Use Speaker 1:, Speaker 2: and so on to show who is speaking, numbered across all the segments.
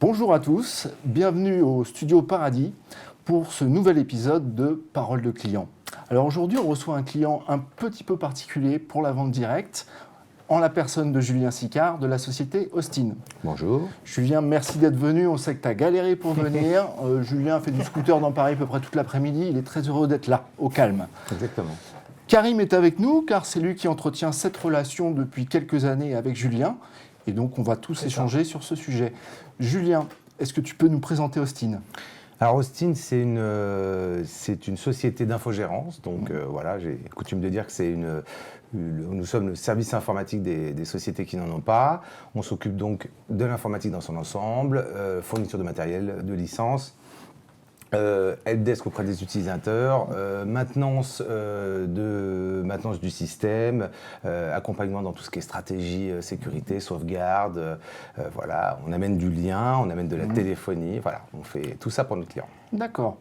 Speaker 1: Bonjour à tous, bienvenue au Studio Paradis pour ce nouvel épisode de Parole de client. Alors aujourd'hui, on reçoit un client un petit peu particulier pour la vente directe, en la personne de Julien Sicard de la société Austin.
Speaker 2: Bonjour.
Speaker 1: Julien, merci d'être venu, on sait que tu as galéré pour venir. Julien fait du scooter dans Paris à peu près toute l'après-midi, il est très heureux d'être là, au calme.
Speaker 2: Exactement.
Speaker 1: Karim est avec nous car c'est lui qui entretient cette relation depuis quelques années avec Julien. Et donc, on va tous échanger sur ce sujet. Julien, est-ce que tu peux nous présenter Austin ?
Speaker 2: Alors, Austin, c'est une société d'infogérance. Donc, voilà, j'ai coutume de dire que nous sommes le service informatique des sociétés qui n'en ont pas. On s'occupe donc de l'informatique dans son ensemble, fourniture de matériel, de licences, helpdesk auprès des utilisateurs, maintenance du système, accompagnement dans tout ce qui est stratégie, sécurité, sauvegarde. Voilà, on amène du lien, on amène de la téléphonie. Voilà, on fait tout ça pour nos clients.
Speaker 1: D'accord.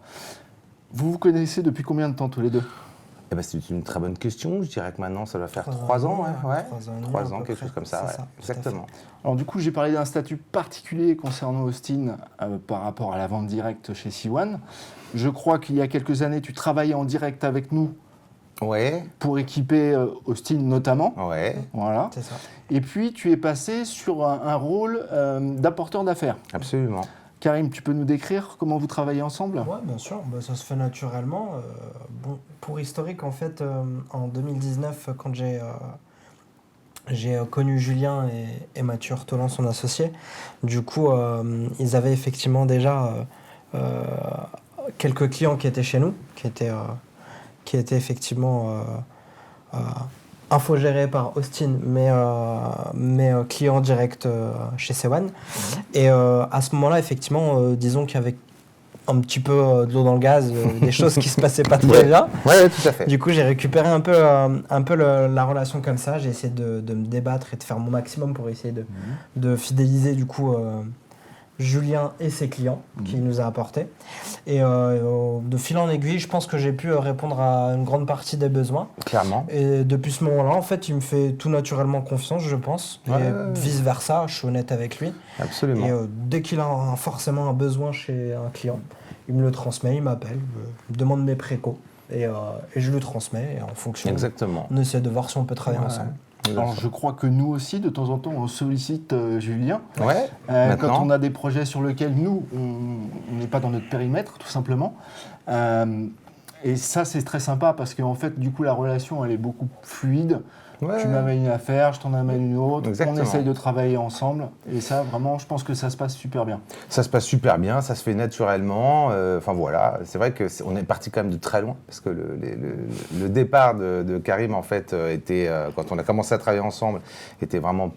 Speaker 1: Vous vous connaissez depuis combien de temps tous les deux ?
Speaker 2: Eh ben, c'est une très bonne question. Je dirais que maintenant, ça doit faire 3 ans. Ouais. 3 ans, quelque chose comme ça. Ouais.
Speaker 3: Ça,
Speaker 2: exactement.
Speaker 1: Alors du coup, j'ai parlé d'un statut particulier concernant Austin par rapport à la vente directe chez C1. Je crois qu'il y a quelques années, tu travaillais en direct avec nous pour équiper Austin notamment.
Speaker 2: Ouais.
Speaker 1: Voilà.
Speaker 3: C'est ça.
Speaker 1: Et puis, tu es passé sur un rôle d'apporteur d'affaires.
Speaker 2: Absolument.
Speaker 1: Karim, tu peux nous décrire comment vous travaillez ensemble ?
Speaker 3: Ouais, bien sûr, ça se fait naturellement. Pour historique, en fait, en 2019, quand j'ai connu Julien et Mathieu Ortolan, son associé, du coup, ils avaient effectivement déjà quelques clients qui étaient chez nous, qui étaient effectivement infogérés par Austin, mais clients directs chez C1. Et à ce moment-là, effectivement, disons qu'avec un petit peu de l'eau dans le gaz, des choses qui se passaient pas très bien.
Speaker 2: Ouais, tout à fait.
Speaker 3: Du coup, j'ai récupéré un peu la relation comme ça. J'ai essayé de me débattre et de faire mon maximum pour essayer de fidéliser du coup Julien et ses clients qu'il nous a apportés. Et de fil en aiguille, je pense que j'ai pu répondre à une grande partie des besoins.
Speaker 2: Clairement.
Speaker 3: Et depuis ce moment-là, en fait, il me fait tout naturellement confiance, je pense. Et vice-versa, je suis honnête avec lui.
Speaker 2: Absolument.
Speaker 3: Et dès qu'il a forcément un besoin chez un client, il me le transmet, il m'appelle, il me demande mes précos. Et je lui transmets. Et en fonction,
Speaker 2: Exactement.
Speaker 3: on essaie de voir si on peut travailler ensemble.
Speaker 1: Alors, je crois que nous aussi, de temps en temps, on sollicite Julien.
Speaker 2: Ouais.
Speaker 1: Quand on a des projets sur lesquels nous, on n'est pas dans notre périmètre, tout simplement. Et ça, c'est très sympa parce qu'en fait, du coup, la relation, elle est beaucoup fluide.
Speaker 2: Ouais.
Speaker 1: Tu m'amènes une affaire, je t'en amène une autre.
Speaker 2: Exactement.
Speaker 1: On essaye de travailler ensemble. Et ça, vraiment, je pense que ça se passe super bien.
Speaker 2: Ça se passe super bien, ça se fait naturellement. Enfin voilà, c'est vrai qu'on est parti quand même de très loin parce que le départ de Karim en fait était quand on a commencé à travailler ensemble était vraiment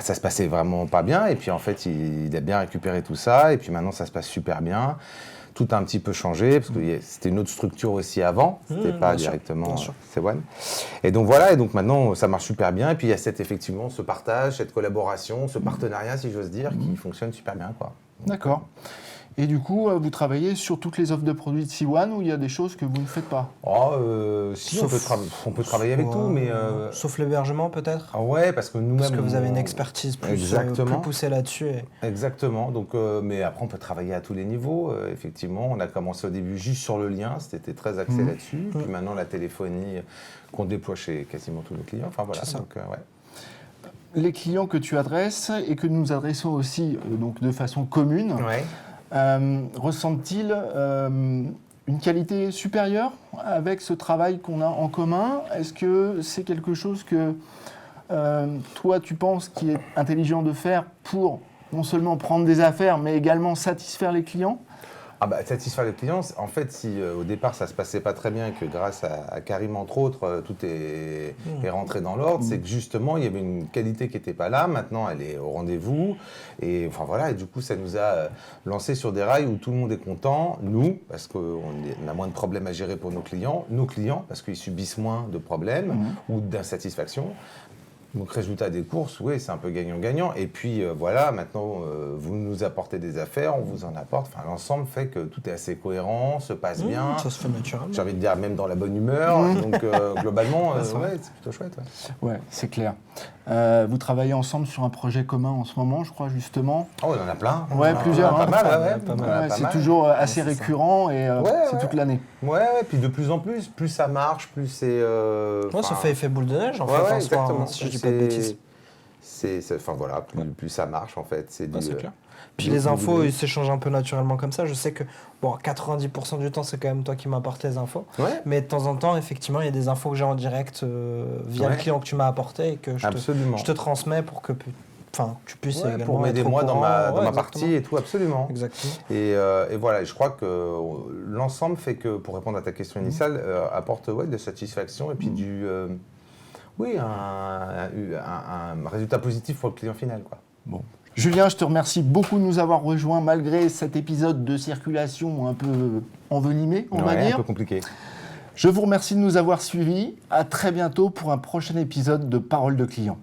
Speaker 2: ça se passait vraiment pas bien et puis en fait il a bien récupéré tout ça et puis maintenant ça se passe super bien. Tout a un petit peu changé, parce que c'était une autre structure aussi avant, c'était pas directement C1. Et donc voilà, et donc maintenant ça marche super bien, et puis il y a effectivement ce partage, cette collaboration, ce partenariat, si j'ose dire, qui fonctionne super bien, quoi.
Speaker 1: D'accord. Et du coup, vous travaillez sur toutes les offres de produits de C1 ou il y a des choses que vous ne faites pas ?
Speaker 2: Si, on peut travailler avec tout, mais...
Speaker 3: Sauf l'hébergement peut-être ?
Speaker 2: Ah ouais, parce que nous-mêmes...
Speaker 3: Parce que vous avez une expertise plus poussée là-dessus.
Speaker 2: Exactement, donc, mais après on peut travailler à tous les niveaux. Effectivement, on a commencé au début juste sur le lien, c'était très axé là-dessus. Puis maintenant la téléphonie qu'on déploie chez quasiment tous nos clients. Enfin voilà, donc
Speaker 1: Les clients que tu adresses et que nous adressons aussi donc de façon commune, ressentent-ils une qualité supérieure avec ce travail qu'on a en commun ? Est-ce que c'est quelque chose que toi tu penses qui est intelligent de faire pour non seulement prendre des affaires mais également satisfaire les clients ?
Speaker 2: Satisfaire les clients, en fait, si au départ ça se passait pas très bien et que grâce à Karim entre autres, tout est rentré dans l'ordre, c'est que justement il y avait une qualité qui n'était pas là, maintenant elle est au rendez-vous, et enfin voilà, et du coup ça nous a lancé sur des rails où tout le monde est content, nous, parce qu'on a moins de problèmes à gérer pour nos clients parce qu'ils subissent moins de problèmes ou d'insatisfaction. Donc résultat des courses, oui, c'est un peu gagnant-gagnant. Et puis voilà, maintenant, vous nous apportez des affaires, on vous en apporte. Enfin, l'ensemble fait que tout est assez cohérent, se passe bien.
Speaker 3: Ça se fait naturellement.
Speaker 2: J'ai envie de dire même dans la bonne humeur. Donc globalement, ouais, c'est plutôt chouette. Ouais.
Speaker 1: Ouais, c'est clair. Vous travaillez ensemble sur un projet commun en ce moment, je crois, justement.
Speaker 2: Oh, il y en a plein.
Speaker 1: Ouais, plusieurs.
Speaker 2: Pas
Speaker 1: hein.
Speaker 2: mal,
Speaker 3: pas mal.
Speaker 1: Ouais,
Speaker 2: pas
Speaker 1: c'est
Speaker 2: mal.
Speaker 1: toujours assez
Speaker 3: c'est ça.
Speaker 1: récurrent et c'est
Speaker 2: ouais.
Speaker 1: toute l'année.
Speaker 2: Ouais, puis de plus en plus ça marche, plus c'est.
Speaker 3: Ouais, ça fait effet boule de neige, en
Speaker 2: ouais,
Speaker 3: fait,
Speaker 2: ouais,
Speaker 3: en soi,
Speaker 2: exactement.
Speaker 3: hein, si je dis pas de bêtises.
Speaker 2: Enfin voilà, plus ça marche en fait. C'est
Speaker 3: Ouais,
Speaker 2: du,
Speaker 3: c'est clair. Puis
Speaker 2: du-
Speaker 3: les
Speaker 2: du-
Speaker 3: infos,
Speaker 2: du-
Speaker 3: ils s'échangent un peu naturellement comme ça. Je sais que, bon, 90% du temps, c'est quand même toi qui m'apportes les infos.
Speaker 2: Ouais,
Speaker 3: Mais de temps en temps, effectivement, il y a des infos que j'ai en direct via le
Speaker 2: Ouais.
Speaker 3: client que tu m'as apporté et que
Speaker 2: absolument.
Speaker 3: je te transmets pour que tu puisses
Speaker 2: Ouais,
Speaker 3: également
Speaker 2: pour m'aider
Speaker 3: être au
Speaker 2: moi dans
Speaker 3: courant.
Speaker 2: ma
Speaker 3: Ouais,
Speaker 2: partie et tout, absolument.
Speaker 3: Exactement.
Speaker 2: Et voilà, je crois que l'ensemble fait que, pour répondre à ta question initiale, apporte de satisfaction et puis un résultat positif pour le client final, quoi.
Speaker 1: Bon. Julien, je te remercie beaucoup de nous avoir rejoints malgré cet épisode de circulation un peu envenimé, on va
Speaker 2: Ouais,
Speaker 1: dire.
Speaker 2: un peu compliqué.
Speaker 1: Je vous remercie de nous avoir suivis. À très bientôt pour un prochain épisode de Parole de client.